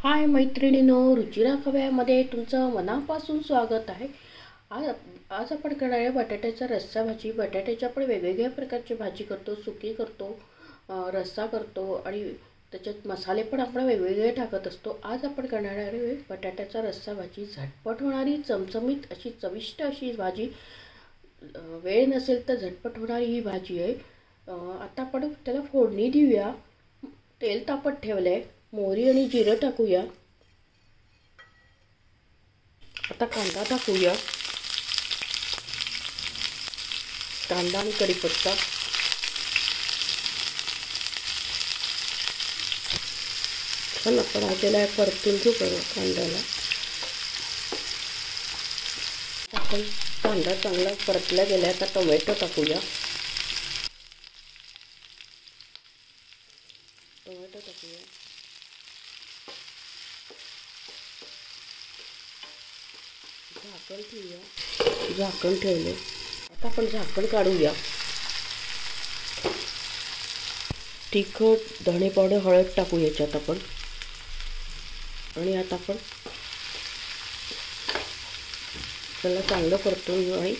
हाय मैत्रिणींनो, रुचिरा खव्यामध्ये तुमचं मनापासून स्वागत आहे। आज आज आपण करणार आहे बटाट्याचा रस्सा भाजी। बटाट्याची आपण वेगवेगळ्या प्रकारची भाजी करतो, सुकी करतो, रस्सा करतो आणि त्याच्यात मसाले पण आपण वेगवेगळे टाकत असतो। आज आपण करणार आहे बटाट्याचा रस्सा भाजी, झटपट होणारी, चमचमीत अशी चविष्ट अशी भाजी। वेळ नसेल तर झटपट होणारी ही भाजी आहे। आता आपण त्याला फोडणी देऊया। तेल तापत ठेवले, मोहरी आणि जिरं टाकूया। आता कांदा टाकूया, कांदा आणि कढीपत्ता। छान आपण त्याला परतून घेऊ कांद्याला। आपण कांदा चांगला परतला गेला, आता टोमॅटो टाकूया। झाकण ठेवूया, झाकण ठेवले। आता आपण झाकण काढूया। तिखट, धणे पावडर, हळद टाकू याच्यात आपण। आणि आता आपण त्याला चांगलं परतून घेऊ आणि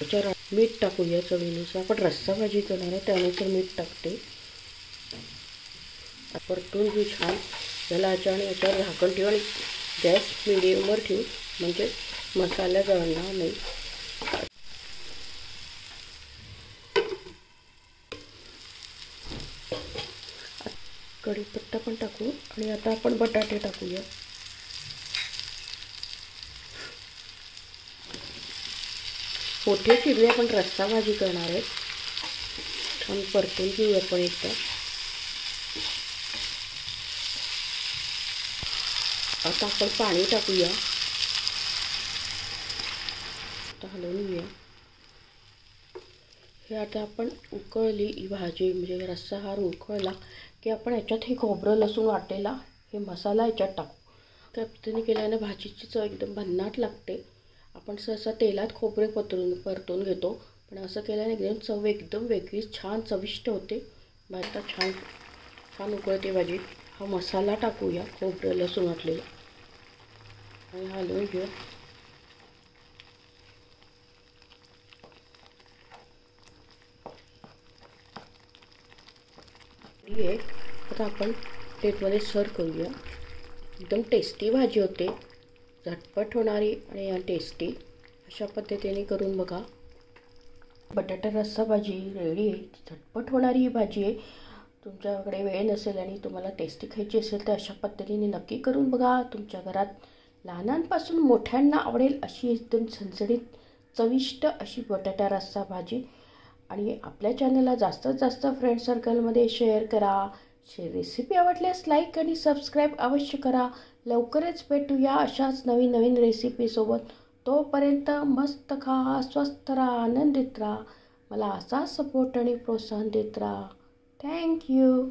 याच्यावर मीठ टाकूया चवीनुसार। आपण रस्सा भाजी करणार आहे त्यानुसार मीठ टाकते। परतून घेऊ छान याला। याच्यावर झाकण ठेवू आणि गॅस मीडियमवर ठेवू, म्हणजे मसाला जळणार नाही। कढीपत्ता पण टाकू आणि आता आपण बटाटे टाकूया। मोठे चिरले आपण रस्सा भाजी करणार आहे। छान परतून घेऊ आपण एकदा। आता आपण पाणी टाकूया, आता हलवून घेऊया। हे आता आपण उकळली ही भाजी, म्हणजे रस्सा हा उकळला की आपण याच्यात हे खोबरं लसूण वाटलेला हे मसाला याच्यात टाकू। त्या पद्धतीने केल्याने भाजीची चव एकदम भन्नाट लागते। आपण सहसा तेलात खोबरे परतून घेतो, पण असं केल्याने एकदम चव एकदम वेगळीच छान चविष्ट होते। आता छान छान उकळते भाजी। हा मसाला टाकूया, खोबरं लसूण वाटलेला, आणि हलवून घेऊ। आता आपण प्लेटमध्ये सर्व करूया। एकदम टेस्टी भाजी होते, झटपट होणारी आणि टेस्टी। अशा पद्धतीने करून बघा। बटाटा रस्सा भाजी रेडी आहे। झटपट होणारी ही भाजी आहे। तुमच्याकडे वेळ नसेल आणि तुम्हाला टेस्टी खायची असेल तर अशा पद्धतीने नक्की करून बघा। तुमच्या घरात लहानांपासून मोठ्यांना आवडेल अशी एकदम झणझणीत चविष्ट अशी बटाटा रस्सा भाजी। आणि आपल्या चॅनलला जास्तीत जास्त फ्रेंड सर्कलमध्ये शेअर करा। रेसिपी आवडल्यास लाईक आणि सबस्क्राईब अवश्य करा। लवकरच भेटूया अशाच नवीन नवीन रेसिपीसोबत। तोपर्यंत मस्त खा, स्वस्थ राहा, आनंदित राहा। मला असा सपोर्ट आणि प्रोत्साहन देत राहा। थँक्यू।